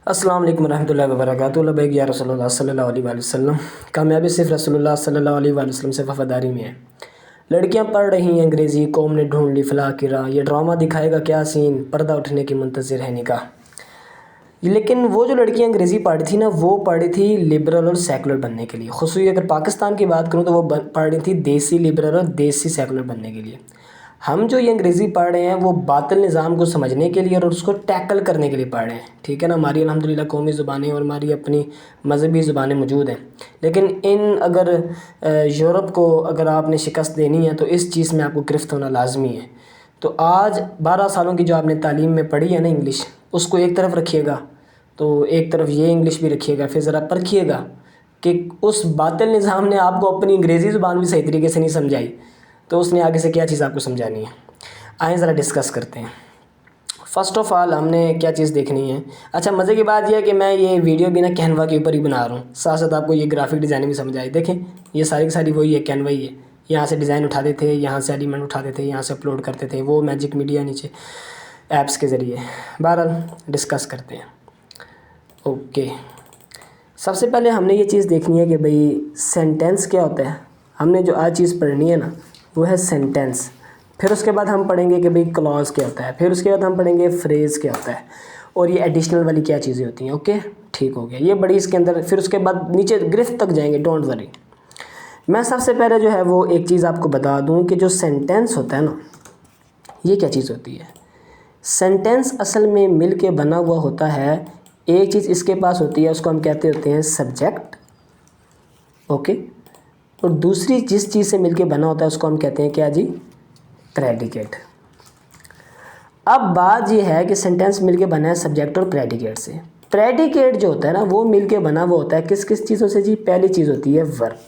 अस्सलाम वालेकुम रहमतुल्लाहि व बरकातुहू। लबैक या रसूलुल्लाह सल्लल्लाहु अलैहि वसल्लम। कामयाबी सिर्फ रसूलुल्लाह सल्लल्लाहु अलैहि वसल्लम से वफ़ादारी में है। लड़कियां पढ़ रही हैं अंग्रेज़ी, कौम ने ढूंढ ली फलाह की राह। ये ड्रामा दिखाएगा क्या सीन, पर्दा उठने की मुंतज़िर है निगाह। लेकिन वो जो लड़कियां अंग्रेज़ी पढ़ रही थी ना, वो पढ़ रही थी लिबरल और सेकुलर बनने के लिए। ख़ुसूसी अगर पाकिस्तान की बात करूँ तो वो पढ़ रही थी देसी लिबरल और देसी सेकुलर बनने के लिए। हम जो ये अंग्रेज़ी पढ़ रहे हैं वो बातिल निज़ाम को समझने के लिए और उसको टैकल करने के लिए पढ़ रहे हैं, ठीक है ना। हमारी अल्हम्दुलिल्लाह कौमी ज़ुबानें और हमारी अपनी मज़हबी ज़ुबानें मौजूद हैं, लेकिन इन अगर यूरोप को अगर आपने शिकस्त देनी है तो इस चीज़ में आपको गिरफ़्त होना लाजमी है। तो आज 12 सालों की जो आपने तालीम में पढ़ी है ना इंग्लिश, उसको एक तरफ रखिएगा, तो एक तरफ ये इंग्लिश भी रखिएगा। फिर ज़रा परखिएगा कि उस बातिल निज़ाम ने आपको अपनी अंग्रेज़ी ज़ुबान भी सही तरीके से नहीं समझाई, तो उसने आगे से क्या चीज़ आपको समझानी है। आइए ज़रा डिस्कस करते हैं। फ़र्स्ट ऑफ़ ऑल हमने क्या चीज़ देखनी है। अच्छा, मज़े की बात यह है कि मैं ये वीडियो भी ना कैनवा के ऊपर ही बना रहा हूँ, साथ साथ आपको ये ग्राफिक डिज़ाइनिंग भी समझ आए। देखें, ये सारी की सारी वही है, कैनवा ही है। यहाँ से डिज़ाइन उठाते थे, यहाँ से एलिमेंट उठाते थे, यहाँ से अपलोड करते थे, वो मैजिक मीडिया नीचे ऐप्स के ज़रिए। बहरहाल डिस्कस करते हैं। ओके, सबसे पहले हमने ये चीज़ देखनी है कि भाई सेंटेंस क्या होता है। हमने जो आज चीज़ पढ़नी है ना वो है सेंटेंस। फिर उसके बाद हम पढ़ेंगे कि भाई क्लॉज क्या होता है। फिर उसके बाद हम पढ़ेंगे फ्रेज़ क्या होता है और ये एडिशनल वाली क्या चीज़ें होती हैं। ओके, ठीक हो गया, ये बड़ी इसके अंदर। फिर उसके बाद नीचे गिरफ्त तक जाएंगे, डोंट वरी। मैं सबसे पहले जो है वो एक चीज़ आपको बता दूं कि जो सेंटेंस होता है ना, ये क्या चीज़ होती है। सेंटेंस असल में मिल के बना हुआ होता है। एक चीज़ इसके पास होती है, उसको हम कहते होते हैं सब्जेक्ट, ओके। और दूसरी जिस चीज़ से मिलके बना होता है उसको हम कहते हैं क्या जी, प्रेडिकेट। अब बात ये है कि सेंटेंस मिलके बना है सब्जेक्ट और प्रेडिकेट से। प्रेडिकेट जो होता है ना वो मिलके बना हुआ होता है किस किस चीज़ों से जी। पहली चीज़ होती है वर्ब।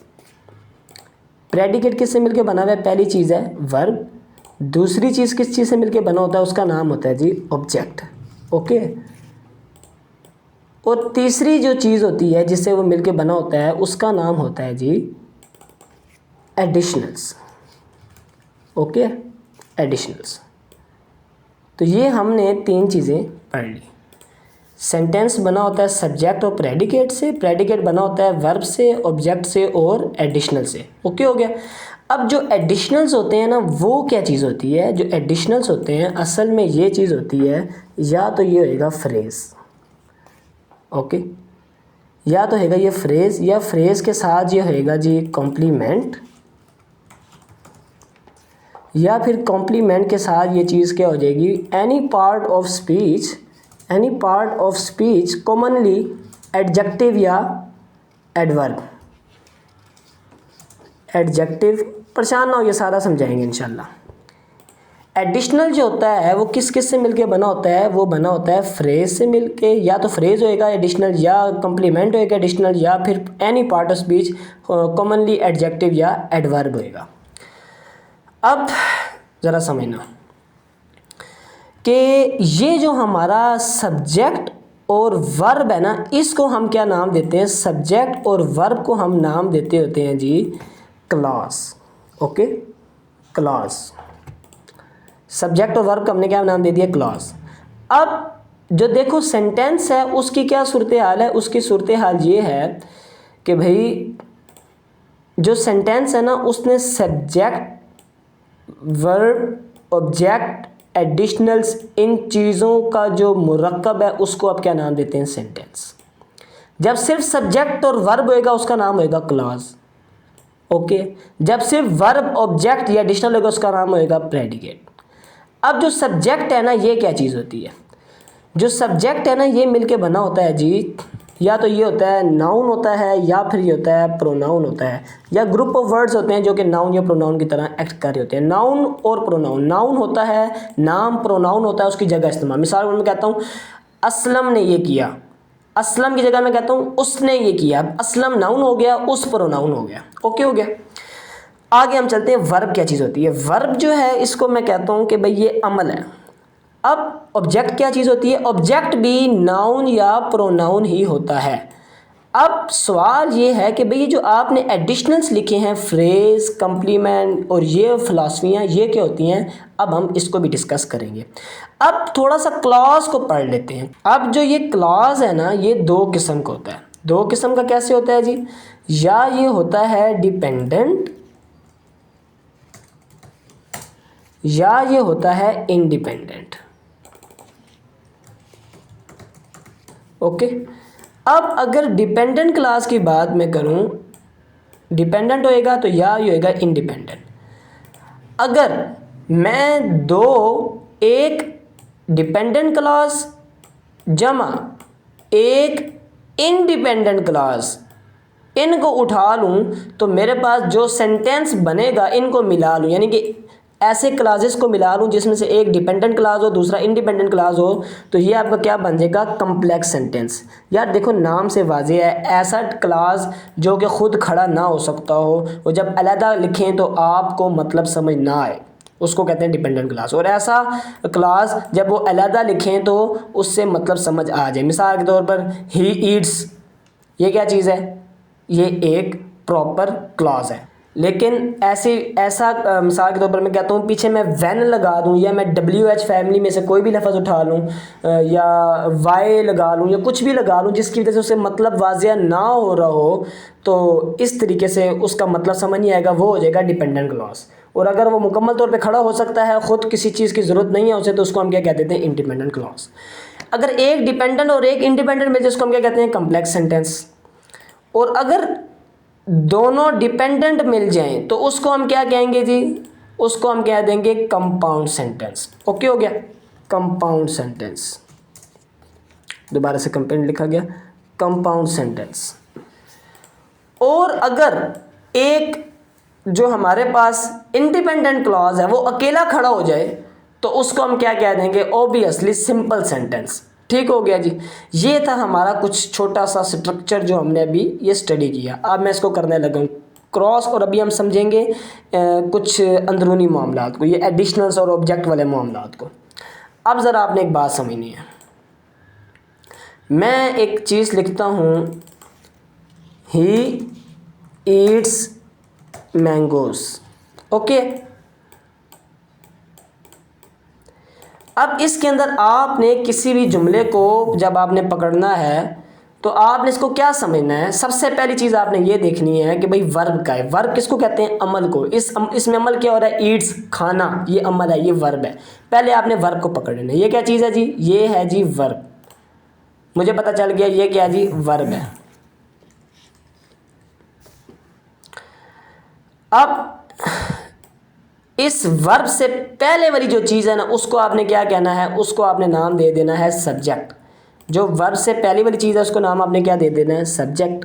प्रेडिकेट किससे मिलके बना हुआ है, पहली चीज़ है वर्ब। दूसरी चीज़ किस चीज़ से मिलके बना होता है, उसका नाम होता है जी ऑब्जेक्ट, ओके। और तीसरी जो चीज़ होती है जिससे वो मिलके बना होता है उसका नाम होता है जी एडिशनल्स, ओके, एडिशनल्स। तो ये हमने तीन चीज़ें पढ़ ली। सेंटेंस बना होता है सब्जेक्ट और प्रेडिकेट से, प्रेडिकेट बना होता है वर्ब से, ऑब्जेक्ट से और एडिशनल से, ओके हो गया। अब जो एडिशनल्स होते हैं ना वो क्या चीज़ होती है। जो एडिशनल्स होते हैं असल में ये चीज़ होती है, या तो ये होएगा फ्रेज़, ओके, या तो होएगा ये फ्रेज़, या फ्रेज़ के साथ ये होएगा जी कॉम्प्लीमेंट, या फिर कॉम्प्लीमेंट के साथ ये चीज़ क्या हो जाएगी, any part of speech, any part of speech commonly adjective या एडवर्ब। एडजेक्टिव परेशान ना हो, ये सारा समझाएंगे इंशाल्लाह। एडिशनल जो होता है वो किस किस से मिलके बना होता है, वो बना होता है फ्रेज से मिलके, या तो फ्रेज होएगा एडिशनल, या कॉम्प्लीमेंट होएगा एडिशनल, या फिर any part of speech commonly adjective या एडवर्ब होएगा। अब ज़रा समझना कि ये जो हमारा सब्जेक्ट और वर्ब है ना, इसको हम क्या नाम देते हैं, सब्जेक्ट और वर्ब को हम नाम देते होते हैं जी क्लॉज, ओके, क्लॉज। सब्जेक्ट और वर्ब का हमने क्या नाम दे दिया, क्लॉज। अब जो देखो सेंटेंस है उसकी क्या सूरत हाल है, उसकी सूरत हाल ये है कि भाई जो सेंटेंस है ना उसने सब्जेक्ट, वर्ब, ऑब्जेक्ट, एडिशनल्स, इन चीज़ों का जो मुरक्कब है उसको आप क्या नाम देते हैं, सेंटेंस। जब सिर्फ सब्जेक्ट और वर्ब होएगा उसका नाम होएगा क्लॉज, ओके। जब सिर्फ वर्ब, ऑब्जेक्ट या एडिशनल होगा उसका नाम होएगा प्रेडिकेट। अब जो सब्जेक्ट है ना ये क्या चीज़ होती है। जो सब्जेक्ट है ना ये मिलके बना होता है जी, या तो ये होता है नाउन होता है, या फिर ये होता है प्रोनाउन होता है, या ग्रुप ऑफ वर्ड्स होते हैं जो कि नाउन या प्रोनाउन की तरह एक्ट कर रहे होते हैं। नाउन और प्रोनाउन, नाउन होता है नाम, प्रोनाउन होता है उसकी जगह इस्तेमाल। मिसाल मैं कहता हूँ असलम ने ये किया, असलम की जगह मैं कहता हूँ उसने ये किया। असलम नाउन हो गया, उस प्रोनाउन हो गया, ओके हो गया। आगे हम चलते हैं, वर्ब क्या चीज़ होती है। वर्ब जो है इसको मैं कहता हूँ कि भाई ये अमल है। अब ऑब्जेक्ट क्या चीज़ होती है, ऑब्जेक्ट भी नाउन या प्रोनाउन ही होता है। अब सवाल ये है कि भाई जो आपने एडिशनल्स लिखे हैं, फ्रेज, कम्प्लीमेंट और ये फिलॉसफियाँ, ये क्या होती हैं, अब हम इसको भी डिस्कस करेंगे। अब थोड़ा सा क्लॉज को पढ़ लेते हैं। अब जो ये क्लॉज है ना, ये दो किस्म का होता है। दो किस्म का कैसे होता है जी? या ये होता है डिपेंडेंट, या ये होता है इंडिपेंडेंट। ओके, अब अगर डिपेंडेंट क्लास की बात मैं करूं, डिपेंडेंट होएगा तो या ये होएगा इंडिपेंडेंट। अगर मैं एक डिपेंडेंट क्लास जमा एक इंडिपेंडेंट क्लास, इनको उठा लूं तो मेरे पास जो सेंटेंस बनेगा, इनको मिला लूं, यानी कि ऐसे क्लासेस को मिला लूं जिसमें से एक डिपेंडेंट क्लास हो, दूसरा इंडिपेंडेंट क्लास हो, तो ये आपका क्या बन जाएगा? Complex sentence. यार देखो, नाम से वाज़ेह है, ऐसा क्लास जो कि खुद खड़ा ना हो सकता हो, वो जब अलहदा लिखें तो आपको मतलब समझ ना आए, उसको कहते हैं डिपेंडेंट क्लास। और ऐसा क्लास जब वो अलहदा लिखें तो उससे मतलब समझ आ जाए। मिसाल के तौर पर ही ईट्स, ये क्या चीज़ है? ये एक प्रॉपर क्लॉज है। लेकिन ऐसा मिसाल के तौर पर मैं कहता हूँ, पीछे मैं वैन लगा दूँ, या मैं WH फैमिली में से कोई भी लफ्ज़ उठा लूँ, या वाई लगा लूँ, या कुछ भी लगा लूँ जिसकी वजह से उससे मतलब वाज़ेह ना हो रहा हो, तो इस तरीके से उसका मतलब समझ नहीं आएगा, वो हो जाएगा डिपेंडेंट क्लॉज। और अगर वो मुकम्मल तौर पे खड़ा हो सकता है, ख़ुद किसी चीज़ की ज़रूरत नहीं है उसे, तो उसको हम क्या कह देते हैं? Independent clause. अगर एक डिपेंडेंट और एक इंडिपेंडेंट मिल जाए, उसको हम क्या कहते हैं? Complex sentence. और अगर दोनों डिपेंडेंट मिल जाएं तो उसको हम क्या कहेंगे जी? उसको हम कह देंगे कंपाउंड सेंटेंस। ओके हो गया? Compound sentence. दोबारा से कंपाउंड लिखा गया, कंपाउंड सेंटेंस। और अगर एक जो हमारे पास इंडिपेंडेंट क्लॉज है वो अकेला खड़ा हो जाए, तो उसको हम क्या कह देंगे? Obviously simple sentence. ठीक हो गया जी। ये था हमारा कुछ छोटा सा स्ट्रक्चर जो हमने अभी ये स्टडी किया। अब मैं इसको करने लगा हूँ क्रॉस, और अभी हम समझेंगे कुछ अंदरूनी मामलात को, ये एडिशनल्स और ऑब्जेक्ट वाले मामलात को। अब ज़रा आपने एक बात समझनी है। मैं एक चीज़ लिखता हूँ, ही ईट्स मैंगोज। ओके, अब इसके अंदर आपने किसी भी जुमले को जब आपने पकड़ना है तो आपने इसको क्या समझना है? सबसे पहली चीज़ आपने ये देखनी है कि भाई वर्ब का है। वर्ब किसको कहते हैं? अमल को। इसमें अमल क्या हो रहा है? ईट्स, खाना, ये अमल है, ये वर्ब है। पहले आपने वर्ब को पकड़ना है। ये क्या चीज़ है जी? ये है जी वर्ब। मुझे पता चल गया ये क्या जी? वर्ब है। अब इस वर्ब से पहले वाली जो चीज़ है ना, उसको आपने क्या कहना है? उसको आपने नाम दे देना है सब्जेक्ट। जो वर्ब से पहली वाली चीज़ है उसको नाम आपने क्या दे देना है? सब्जेक्ट।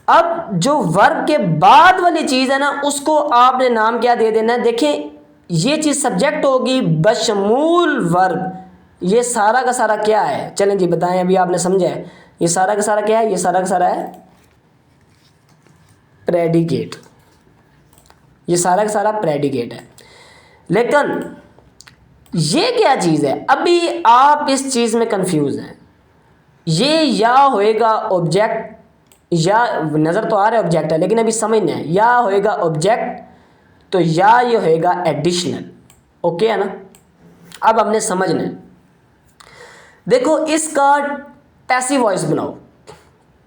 अब जो वर्ब के बाद वाली चीज़ है ना, उसको आपने नाम क्या दे देना है? देखिए, ये चीज़ सब्जेक्ट होगी बशमूल वर्ब। ये सारा का सारा क्या है? चलें जी बताएं, अभी आपने समझा है। ये सारा का सारा क्या है? ये सारा का सारा है प्रेडिकेट। ये सारा का सारा प्रेडिकेट है। लेकिन ये क्या चीज़ है? अभी आप इस चीज़ में कंफ्यूज हैं। ये या होएगा ऑब्जेक्ट, या नज़र तो आ रहा है ऑब्जेक्ट है, लेकिन अभी समझना है। या होएगा ऑब्जेक्ट तो या ये होएगा एडिशनल। ओके है ना? अब हमने समझना है। देखो, इसका पैसिव वॉइस बनाओ।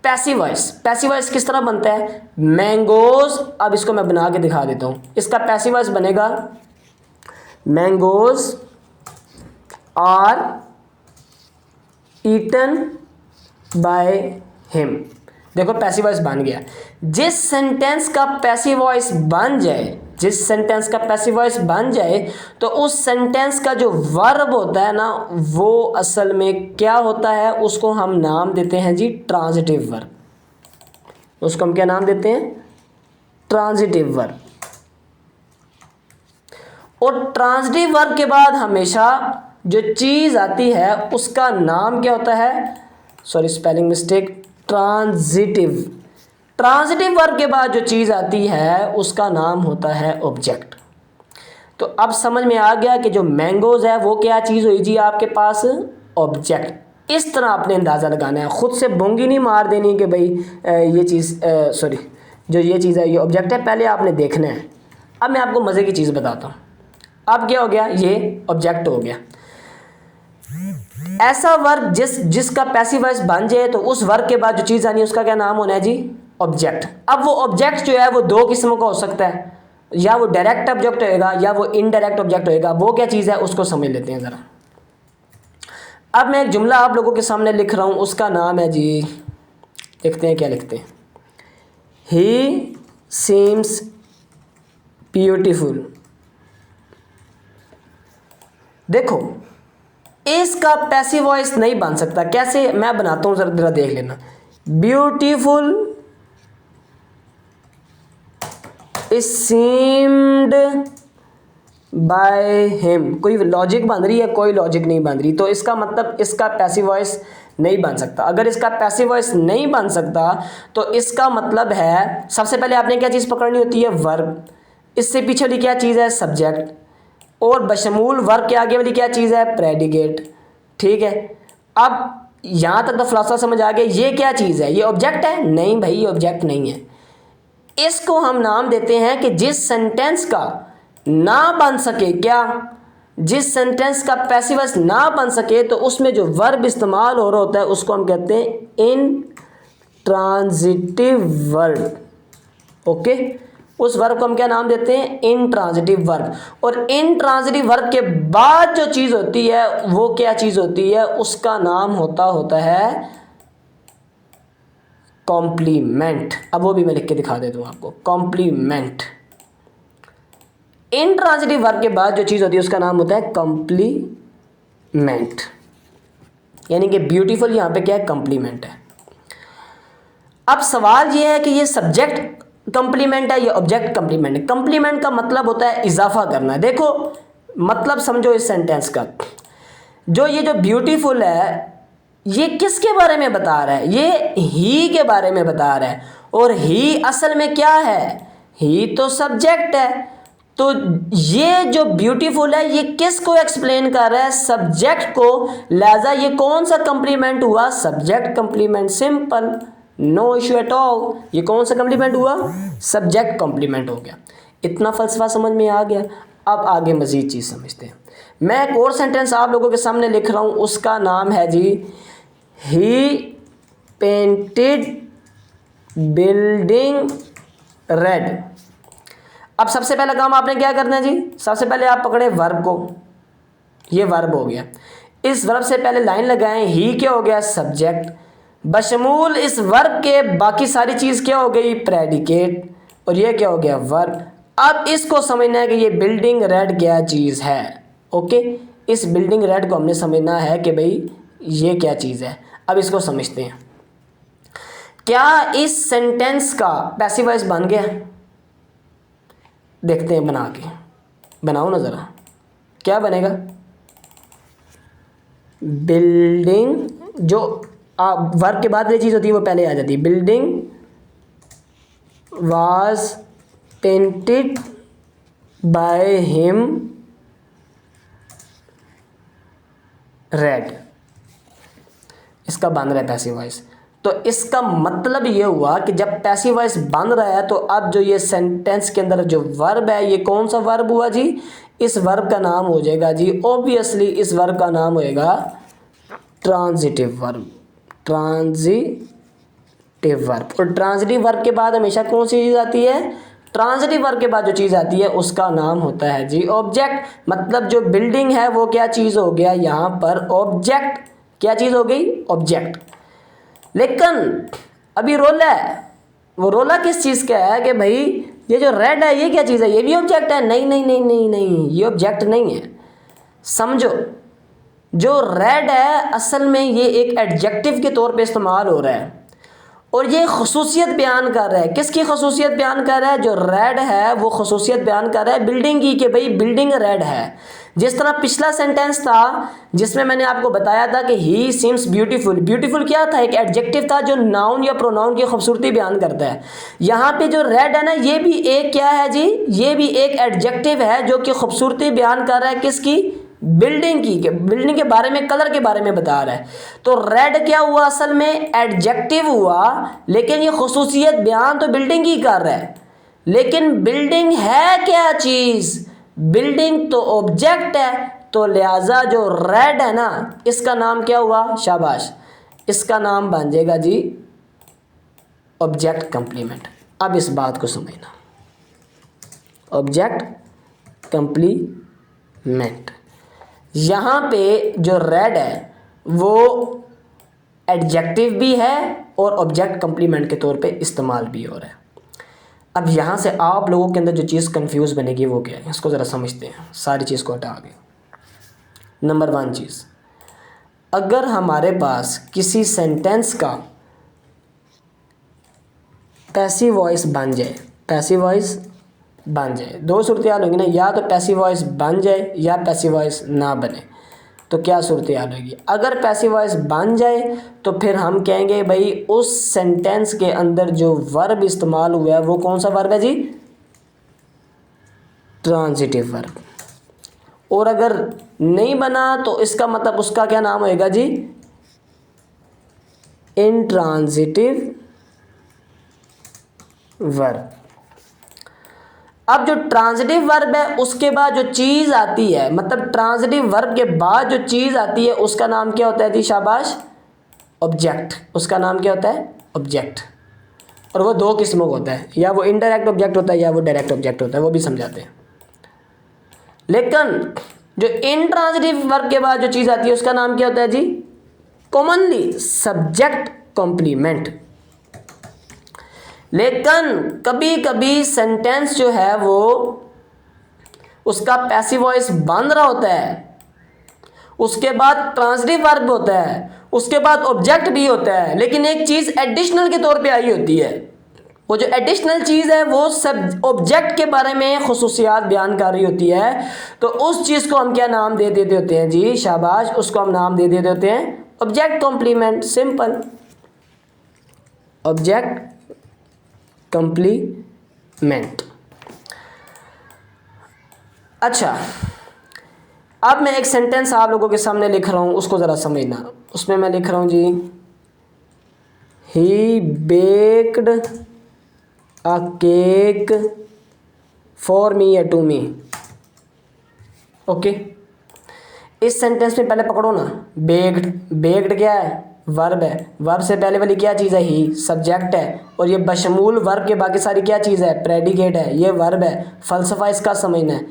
पैसिव वॉइस किस तरह बनता है? मैंगोज। अब इसको मैं बना के दिखा देता हूँ। इसका पैसिव वॉइस बनेगा mangoes are eaten by him. देखो पैसिव वॉइस बन गया। जिस सेंटेंस का पैसिव वॉइस बन जाए, तो उस सेंटेंस का जो वर्ब होता है ना, वो असल में क्या होता है? उसको हम नाम देते हैं जी ट्रांजिटिव वर्ब। उसको हम क्या नाम देते हैं? Transitive verb. और ट्रांजिटिव वर्ब के बाद हमेशा जो चीज़ आती है उसका नाम क्या होता है? Sorry, spelling mistake. Transitive verb के बाद जो चीज़ आती है उसका नाम होता है ऑब्जेक्ट। तो अब समझ में आ गया कि जो मैंगोज है वो क्या चीज़ हुई जी आपके पास? ऑब्जेक्ट। इस तरह आपने अंदाज़ा लगाना है, ख़ुद से बोंगी नहीं मार देनी कि भाई ये चीज़ सॉरी जो ये चीज़ है ये ऑब्जेक्ट है, पहले आपने देखना है। अब मैं आपको मज़े की चीज़ बताता हूँ। अब क्या हो गया, ये ऑब्जेक्ट हो गया। ऐसा वर्ब जिसका पैसिव वॉइस बन जाए तो उस वर्ब के बाद जो चीज़ आनी है उसका क्या नाम होना है जी, ऑब्जेक्ट। अब वो ऑब्जेक्ट जो है वो दो किस्मों का हो सकता है, या वो डायरेक्ट ऑब्जेक्ट होएगा या वो इनडायरेक्ट ऑब्जेक्ट होएगा। वो क्या चीज़ है उसको समझ लेते हैं ज़रा। अब मैं एक जुमला आप लोगों के सामने लिख रहा हूँ, उसका नाम है जी, लिखते हैं क्या लिखते हैं, ही सीम्स ब्यूटीफुल। देखो इसका पैसिव वॉइस नहीं बन सकता, कैसे मैं बनाता हूँ जरा देख लेना। Beautiful is seemed by him, कोई लॉजिक बन रही है, कोई लॉजिक नहीं बन रही, तो इसका मतलब इसका पैसिव वॉइस नहीं बन सकता। अगर इसका पैसिव वॉइस नहीं बन सकता तो इसका मतलब है, सबसे पहले आपने क्या चीज़ पकड़नी होती है, वर्ब। इससे पीछे वाली क्या चीज़ है, सब्जेक्ट, और बशमूल वर्ब के आगे वाली क्या चीज़ है, प्रेडिकेट। ठीक है, अब यहाँ तक तो खुलासा समझ आ गया। ये क्या चीज़ है, ये ऑब्जेक्ट है? नहीं भाई, ये ऑब्जेक्ट नहीं है। इसको हम नाम देते हैं कि जिस सेंटेंस का ना बन सके, क्या, जिस सेंटेंस का पैसिव वॉइस ना बन सके तो उसमें जो वर्ब इस्तेमाल हो रहा होता है उसको हम कहते हैं इंट्रांजिटिव वर्ब। ओके, उस वर्ब को हम क्या नाम देते हैं, इंट्रांजिटिव वर्ब। और इंट्रांजिटिव वर्ब के बाद जो चीज़ होती है वो क्या चीज़ होती है, उसका नाम होता है कॉम्प्लीमेंट। अब वो भी मैं लिख के दिखा देता हूँ आपको, कॉम्प्लीमेंट। इंट्रांजिटिव वर्ब के बाद जो चीज़ होती है उसका नाम होता है कॉम्प्लीमेंट, यानी कि ब्यूटीफुल यहाँ पे क्या है, कॉम्प्लीमेंट है। अब सवाल ये है कि ये सब्जेक्ट कॉम्प्लीमेंट है, ये ऑब्जेक्ट कॉम्प्लीमेंट है। कॉम्प्लीमेंट का मतलब होता है इजाफा करना। देखो मतलब समझो इस सेंटेंस का, ये जो ब्यूटीफुल है ये किसके बारे में बता रहा है, ये ही के बारे में बता रहा है। और ही असल में क्या है, ही तो सब्जेक्ट है। तो ये जो ब्यूटीफुल है ये किसको एक्सप्लेन कर रहा है, सब्जेक्ट को। लिहाजा ये कौन सा कॉम्प्लीमेंट हुआ, subject complement, simple, no issue at all. ये कौन सा कॉम्प्लीमेंट हुआ, सब्जेक्ट कॉम्प्लीमेंट हो गया। इतना फलसफा समझ में आ गया। अब आगे मजीद चीज़ समझते हैं। मैं एक और सेंटेंस आप लोगों के सामने लिख रहा हूँ, उसका नाम है जी, ही पेंटेड बिल्डिंग रेड। अब सबसे पहला काम आपने क्या करना है जी, सबसे पहले आप पकड़े वर्ब को, ये वर्ब हो गया। इस वर्ब से पहले लाइन लगाएं, ही क्या हो गया, सब्जेक्ट, बशमूल इस वर्ब के बाकी सारी चीज़ क्या हो गई, प्रेडिकेट, और ये क्या हो गया, वर्ब। अब इसको समझना है कि ये बिल्डिंग रेड क्या चीज़ है। ओके, इस बिल्डिंग रेड को हमने समझना है कि भाई ये क्या चीज़ है। अब इसको समझते हैं, क्या इस सेंटेंस का पैसिव वॉइस बन गया, देखते हैं बना के, बनाओ ना ज़रा, क्या बनेगा, बिल्डिंग, जो वर्ब के बाद ये चीज़ होती है वो पहले आ जाती है, building was painted by him red, इसका बन रहा है पैसिव वॉइस। तो इसका मतलब ये हुआ कि जब पैसिव वॉइस बन रहा है तो अब जो ये सेंटेंस के अंदर जो वर्ब है ये कौन सा वर्ब हुआ जी, इस वर्ब का नाम हो जाएगा जी, ऑब्वियसली इस वर्ब का नाम होएगा ट्रांजिटिव वर्ब, ट्रांजिटिव वर्ब। और ट्रांजिटिव वर्ब के बाद हमेशा कौन सी चीज़ आती है, ट्रांजिटिव वर्ब के बाद जो चीज़ आती है उसका नाम होता है जी ऑब्जेक्ट। मतलब जो बिल्डिंग है वो क्या चीज़ हो गया यहाँ पर, ऑब्जेक्ट। क्या चीज़ हो गई, ऑब्जेक्ट। लेकिन अभी रोला है, वो रोला किस चीज़ का है कि भाई ये जो रेड है ये क्या चीज़ है, ये भी ऑब्जेक्ट है। नहीं नहीं नहीं नहीं नहीं, ये ऑब्जेक्ट नहीं है। समझो, जो रेड है असल में ये एक एडजेक्टिव के तौर पे इस्तेमाल हो रहा है और ये खसूसियत बयान कर रहा है। किसकी खसूसियत बयान कर रहा है, जो रेड है वो खसूसियत बयान कर रहा है बिल्डिंग की, कि भाई बिल्डिंग रेड है। जिस तरह पिछला सेंटेंस था जिसमें मैंने आपको बताया था कि ही सीम्स ब्यूटीफुल, ब्यूटीफुल क्या था, एक एडजेक्टिव था जो नाउन या प्रोनाउन की खूबसूरती बयान करता है। यहाँ पे जो रेड है ना ये भी एक क्या है जी, ये भी एक एडजेक्टिव है जो कि खूबसूरती बयान कर रहा है, किसकी, बिल्डिंग के बारे में, कलर के बारे में बता रहा है। तो रेड क्या हुआ, असल में एडजेक्टिव हुआ, लेकिन ये खुसूसियत बयान तो बिल्डिंग की कर रहा है। लेकिन बिल्डिंग है क्या चीज़, बिल्डिंग तो ऑब्जेक्ट है। तो लिहाजा जो रेड है ना, इसका नाम क्या हुआ, शाबाश, इसका नाम बन जाएगा जी ऑब्जेक्ट कंप्लीमेंट। अब इस बात को समझना, ऑब्जेक्ट कंप्लीमेंट, यहाँ पे जो रेड है वो एडजेक्टिव भी है और ऑब्जेक्ट कंप्लीमेंट के तौर पे इस्तेमाल भी हो रहा है। अब यहाँ से आप लोगों के अंदर जो चीज़ कंफ्यूज बनेगी वो क्या है, इसको ज़रा समझते हैं, सारी चीज़ को हटा के। नंबर 1 चीज़, अगर हमारे पास किसी सेंटेंस का पैसिव वॉइस बन जाए, पैसिव वॉइस बन जाए, दो सूरत हाल होगी ना, या तो पैसिव वॉइस बन जाए या पैसिव वॉइस ना बने। तो क्या सूरत हाल होगी, अगर पैसिव वॉइस बन जाए तो फिर हम कहेंगे भाई उस सेंटेंस के अंदर जो वर्ब इस्तेमाल हुआ है वो कौन सा वर्ब है जी, ट्रांजिटिव वर्ब। और अगर नहीं बना तो इसका मतलब उसका क्या नाम होएगा जी, इंट्रांजिटिव वर्ब। अब जो ट्रांजिटिव वर्ब है उसके बाद जो चीज़ आती है, मतलब ट्रांजिटिव वर्ब के बाद जो चीज़ आती है उसका नाम क्या होता है जी, शाबाश, ऑब्जेक्ट। उसका नाम क्या होता है, ऑब्जेक्ट। और वो दो किस्मों का होता है, या वो इनडायरेक्ट ऑब्जेक्ट होता है या वो डायरेक्ट ऑब्जेक्ट होता है, वो भी समझाते हैं। लेकिन जो इंट्रांजिटिव वर्ब के बाद जो चीज़ आती है उसका नाम क्या होता है जी, कॉमनली सब्जेक्ट कॉम्प्लीमेंट। लेकिन कभी कभी सेंटेंस जो है वो उसका पैसिव वॉइस बन रहा होता है, उसके बाद ट्रांजिटिव वर्ब होता है, उसके बाद ऑब्जेक्ट भी होता है, लेकिन एक चीज़ एडिशनल के तौर पे आई होती है। वो जो एडिशनल चीज़ है वो सब ऑब्जेक्ट के बारे में खुसूसियात बयान कर रही होती है। तो उस चीज़ को हम क्या नाम दे देते होते हैं जी, शाबाश, उसको हम नाम दे देते होते हैं object complement. Simple, object complement. अच्छा, अब मैं एक सेंटेंस आप लोगों के सामने लिख रहा हूँ, उसको ज़रा समझना। उसमें मैं लिख रहा हूँ जी, he baked a cake for me या टू मी। ओके, इस सेंटेंस में पहले पकड़ो ना, बेक्ड, बेक्ड क्या है, वर्ब है। वर्ब से पहले वाली क्या चीज़ है, ही, सब्जेक्ट है। और ये बशमूल वर्ब के बाकी सारी क्या चीज़ है, प्रेडिकेट है, ये वर्ब है। फ़लसफ़ा इसका समझना है।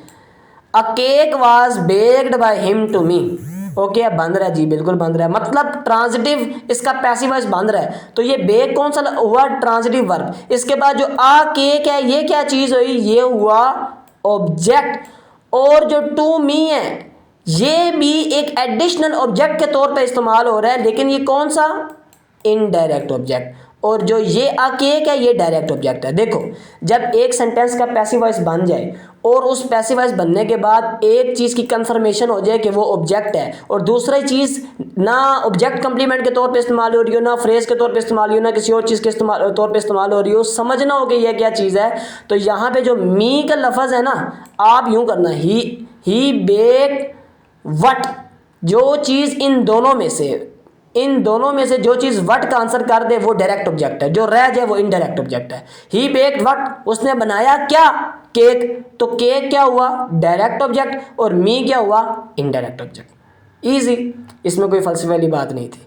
A cake was baked by him to me. Okay, अब बंद रहा है जी, बिल्कुल बंद रहा है, मतलब ट्रांजिटिव इसका पैसिव वॉइस बंद रहा है। तो ये बेक कौन सा हुआ, ट्रांजिटिव वर्ब। इसके बाद जो आ केक है ये क्या चीज़ हुई, ये हुआ ऑब्जेक्ट। और जो टू मी है ये भी एक एडिशनल ऑब्जेक्ट के तौर पे इस्तेमाल हो रहा है, लेकिन ये कौन सा, इनडायरेक्ट ऑब्जेक्ट। और जो ये आ केक है ये डायरेक्ट ऑब्जेक्ट है। देखो, जब एक सेंटेंस का पैसिव वॉइस बन जाए और उस पैसिव वॉइस बनने के बाद एक चीज़ की कंफर्मेशन हो जाए कि वो ऑब्जेक्ट है, और दूसरी चीज़ ना ऑब्जेक्ट कंप्लीमेंट के तौर पे इस्तेमाल हो रही हो, ना फ्रेज के तौर पे इस्तेमाल हो रही हो, ना किसी और चीज़ के तौर पे इस्तेमाल हो रही हो, समझना हो कि यह क्या चीज़ है। तो यहाँ पे जो मी का लफ्ज़ है ना, आप यूँ करना, ही बेक वट, जो चीज़ इन दोनों में से जो चीज़ वट का आंसर कर दे वो डायरेक्ट ऑब्जेक्ट है, जो रह जाए वो इनडायरेक्ट ऑब्जेक्ट है। ही बेक्ड वट, उसने बनाया क्या, केक। तो केक क्या हुआ, डायरेक्ट ऑब्जेक्ट, और मी क्या हुआ, इनडायरेक्ट ऑब्जेक्ट। इजी, इसमें कोई फलसफे वाली बात नहीं थी।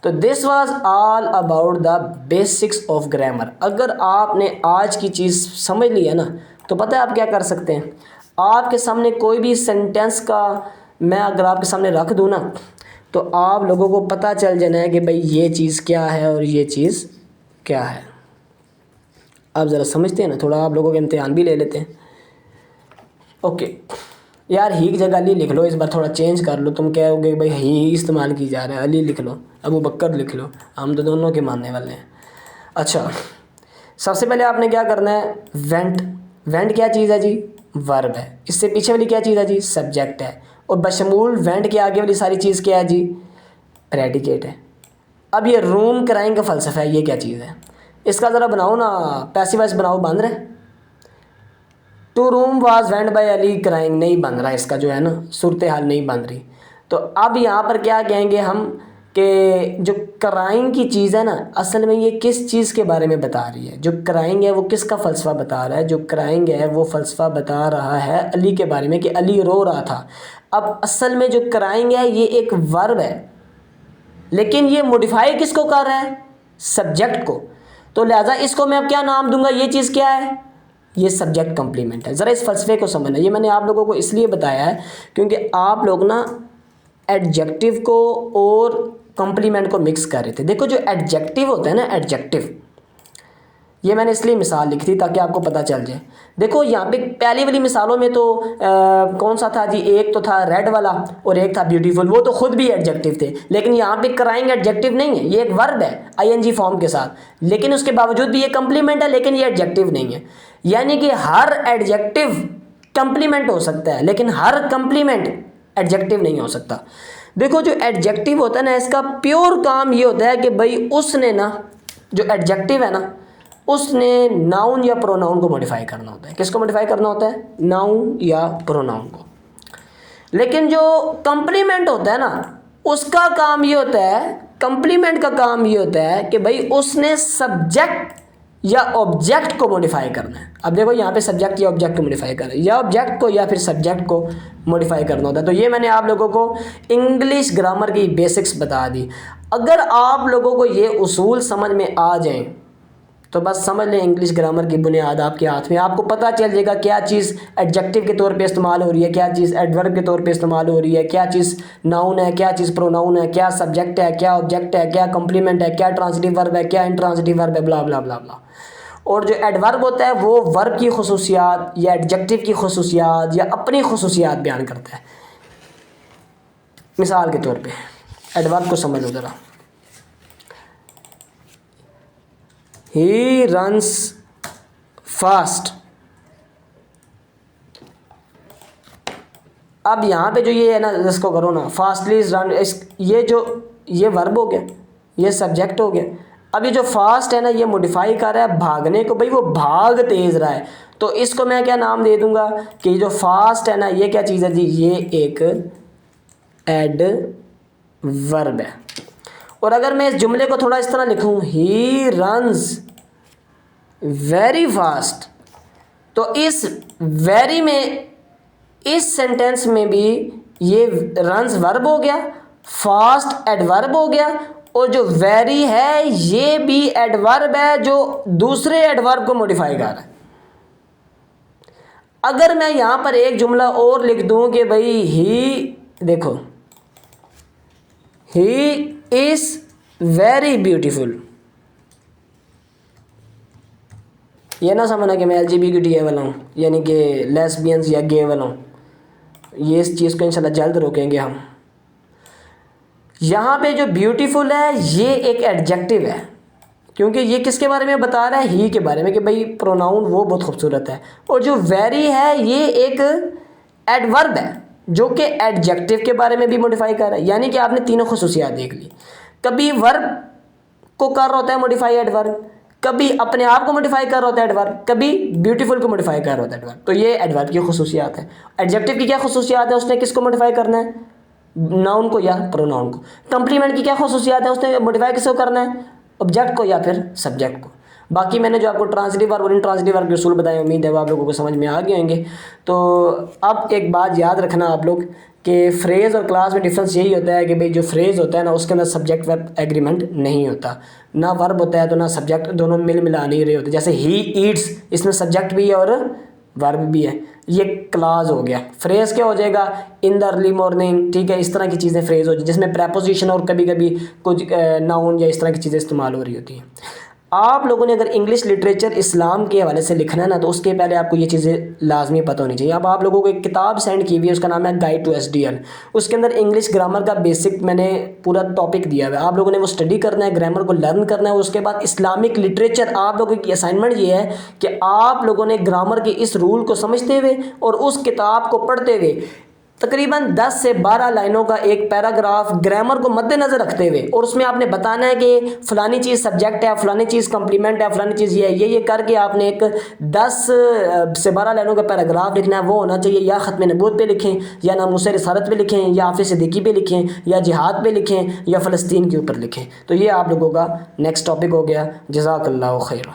तो this was all about the basics of grammar. अगर आपने आज की चीज़ समझ ली है ना, तो पता है आप क्या कर सकते हैं। आपके सामने कोई भी सेंटेंस का मैं अगर आपके सामने रख दूँ ना, तो आप लोगों को पता चल जाना है कि भाई ये चीज़ क्या है और ये चीज़ क्या है। आप ज़रा समझते हैं ना, थोड़ा आप लोगों के इम्तिहान भी ले लेते हैं। ओके यार, ही की जगह अली लिख लो, इस बार थोड़ा चेंज कर लो। तुम कहोगे भाई ही इस्तेमाल की जा रहा है, अली लिख लो, अबू बकर लिख लो, हम तो दोनों के मानने वाले हैं। अच्छा, सबसे पहले आपने क्या करना है, वेंट। वेंट क्या चीज़ है जी, वर्ब है। इससे पीछे वाली क्या चीज़ है जी, सब्जेक्ट है। और बशमूल वेंट के आगे वाली सारी चीज़ क्या है जी, प्रेडिकेट है। अब ये रूम कराइंग का फ़लसफ़ा है, ये क्या चीज़ है, इसका ज़रा बनाओ ना, पैसिव वॉइस बनाओ, बंद रहे। Two room was went by Ali crying, नहीं बन रहा इसका जो है ना, सूरत हाल नहीं बन रही। तो अब यहाँ पर क्या कहेंगे हम कि जो क्राइंग की चीज़ है ना, असल में ये किस चीज़ के बारे में बता रही है। जो क्राइंग है वो किसका फ़लसफ़ा बता रहा है, जो क्राइंग है वो फ़लसफ़ा बता रहा है अली के बारे में कि अली रो रहा था। अब असल में जो क्राइंग है ये एक वर्ब है, लेकिन ये मॉडिफाई किसको कर रहा है, सब्जेक्ट को। तो लिहाजा इसको मैं अब क्या नाम दूंगा, ये चीज़ क्या है, ये सब्जेक्ट कम्प्लीमेंट है। ज़रा इस फ़लसफ़े को समझना। ये मैंने आप लोगों को इसलिए बताया है क्योंकि आप लोग ना एडजेक्टिव को और कम्प्लीमेंट को मिक्स कर रहे थे। देखो जो एडजेक्टिव होता है ना, एडजेक्टिव, ये मैंने इसलिए मिसाल लिखी थी ताकि आपको पता चल जाए। देखो यहाँ पे पहली वाली मिसालों में तो कौन सा था जी, एक तो था रेड वाला और एक था ब्यूटीफुल, वो तो खुद भी एडजेक्टिव थे। लेकिन यहाँ पे क्राइंग एडजेक्टिव नहीं है, ये एक वर्ब है आईएनजी फॉर्म के साथ, लेकिन उसके बावजूद भी ये कंप्लीमेंट है, लेकिन ये एडजेक्टिव नहीं है। यानी कि हर एडजेक्टिव कंप्लीमेंट हो सकता है, लेकिन हर कंप्लीमेंट एडजेक्टिव नहीं हो सकता। देखो जो एडजेक्टिव होता है ना, इसका प्योर काम ये होता है कि भाई उसने ना, जो एडजेक्टिव है ना, उसने नाउन या प्रोनाउन को मॉडिफाई करना होता है। किसको मॉडिफाई करना होता है, नाउन या प्रोनाउन को। लेकिन जो कंप्लीमेंट होता है ना, उसका काम ये होता है, कंप्लीमेंट का काम ये होता है कि भाई उसने सब्जेक्ट या ऑब्जेक्ट को मॉडिफाई करना है। अब देखो यहाँ पे सब्जेक्ट या ऑब्जेक्ट को मॉडिफाई करना है, या ऑब्जेक्ट को या फिर सब्जेक्ट को मॉडिफाई करना होता है। तो ये मैंने आप लोगों को इंग्लिश ग्रामर की बेसिक्स बता दी। अगर आप लोगों को ये उसूल समझ में आ जाएं तो बस समझ लें इंग्लिश ग्रामर की बुनियाद आपके हाथ में। आपको पता चल जाएगा क्या चीज़ एडजेक्टिव के तौर पे इस्तेमाल हो रही है, क्या चीज़ एडवर्ब के तौर पे इस्तेमाल हो रही है, क्या चीज़ नाउन है, क्या चीज़ प्रोनाउन है, क्या सब्जेक्ट है, क्या ऑब्जेक्ट है, क्या कंप्लीमेंट है, क्या ट्रांजिटिव वर्ब है, क्या इंट्रांजिटिव वर्ब है, ब्ला ब्ला ब्ला ब्ला। और जो एडवर्ब होता है वो वर्ब की खुसूसियात या एडजेक्टिव की खुसूसियात या अपनी खुसूसियात बयान करता है। मिसाल के तौर पे एडवर्ब को समझ लो ज़रा, ही रन्स फास्ट। अब यहाँ पे जो ये है ना, इसको करो ना, फास्टली रन, ये वर्ब हो गया, ये सब्जेक्ट हो गया। अब ये जो फास्ट है ना, ये मॉडिफाई कर रहा है भागने को, भाई वो भाग तेज रहा है। तो इसको मैं क्या नाम दे दूंगा कि जो फास्ट है ना, ये क्या चीज़ है जी, ये एक एडवर्ब है। और अगर मैं इस जुमले को थोड़ा इस तरह लिखूं, ही रन्स वेरी फास्ट, तो इस वेरी में, इस सेंटेंस में भी ये रन्स वर्ब हो गया, फास्ट एडवर्ब हो गया, और जो वेरी है ये भी एडवर्ब है जो दूसरे एडवर्ब को मॉडिफाई कर रहा है। अगर मैं यहां पर एक जुमला और लिख दूं कि भाई ही, देखो, ही इज वेरी ब्यूटीफुल, ये ना समझना कि मैं LGBTQ वाला हूँ, यानी कि लेस्बियंस या गे वाला हूँ। ये इस चीज़ को इंशाल्लाह जल्द रोकेंगे हम। यहाँ पे जो ब्यूटीफुल है ये एक एडजेक्टिव है, क्योंकि ये किसके बारे में बता रहा है, ही के बारे में, कि भाई प्रोनाउन वो बहुत खूबसूरत है। और जो वेरी है ये एक एडवर्ब है जो कि एडजेक्टिव के बारे में भी मॉडिफाई कर रहा है। यानी कि आपने तीनों खुसूसियात देख ली, कभी वर्ब को कर रहा होता है मॉडिफाई एडवर्ब, कभी अपने आप को मॉडिफाई कर रहा होता है एडवर्ब, कभी ब्यूटीफुल को मॉडिफाई कर रहा होता है एडवर्ब। तो ये एडवर्ब की खुसूसियात है। एडजेक्टिव की क्या खुसूसियात है, उसने किसको मॉडिफाई करना है, नाउन को या प्रोनाउन को। कंप्लीमेंट की क्या खुसूसियात है, उसने मॉडिफाई किसको करना है, ऑब्जेक्ट को या फिर सब्जेक्ट को। बाकी मैंने जो आपको ट्रांजिटिव वर्ब और इंट्रांजिटिव वर्ब के उसूल बताए, उम्मीद है वो आप लोगों को समझ में आ गए होंगे। तो अब एक बात याद रखना आप लोग कि फ्रेज़ और क्लास में डिफरेंस यही होता है कि भाई जो फ्रेज़ होता है ना, उसके अंदर सब्जेक्ट वर्ब एग्रीमेंट नहीं होता, ना वर्ब होता है तो ना सब्जेक्ट, दोनों मिला नहीं रहे होते। जैसे ही ईट्स, इसमें सब्जेक्ट भी है और वर्ब भी है, ये क्लाज हो गया। फ्रेज़ क्या हो जाएगा, इन द अर्ली मॉर्निंग, ठीक है, इस तरह की चीज़ें फ्रेज़ हो जाए जिसमें प्रेपोजिशन और कभी कभी कुछ नाउन या इस तरह की चीज़ें इस्तेमाल हो रही होती हैं। आप लोगों ने अगर इंग्लिश लिटरेचर इस्लाम के हवाले से लिखना है ना, तो उसके पहले आपको ये चीज़ें लाजमी पता होनी चाहिए। अब आप लोगों को एक किताब सेंड की हुई है, उसका नाम है गाइड टू SDL। उसके अंदर इंग्लिश ग्रामर का बेसिक मैंने पूरा टॉपिक दिया हुआ है, आप लोगों ने वो स्टडी करना है, ग्रामर को लर्न करना है। उसके बाद इस्लामिक लिटरेचर, आप लोगों की असाइनमेंट ये है कि आप लोगों ने ग्रामर के इस रूल को समझते हुए और उस किताब को पढ़ते हुए तकरीबन 10 से 12 लाइनों का एक पैराग्राफ ग्रामर को मद्देनज़र रखते हुए, और उसमें आपने बताना है कि फ़लानी चीज़ सब्जेक्ट है, फ़लानी चीज़ कम्प्लीमेंट है, फ़लानी चीज़ ये है, ये करके आपने एक 10 से 12 लाइनों का पैराग्राफ लिखना है। वो होना चाहिए या ख़त्म नबूवत पे लिखें, या नामूस रिसालत पे लिखें, या हाफ़िज़ सिद्दीकी पे लिखें, या जिहाद पे लिखें, या फ़लस्तीन के ऊपर लिखें। तो ये आप लोगों का नेक्स्ट टॉपिक हो गया। जज़ाकल्लाहु खैर।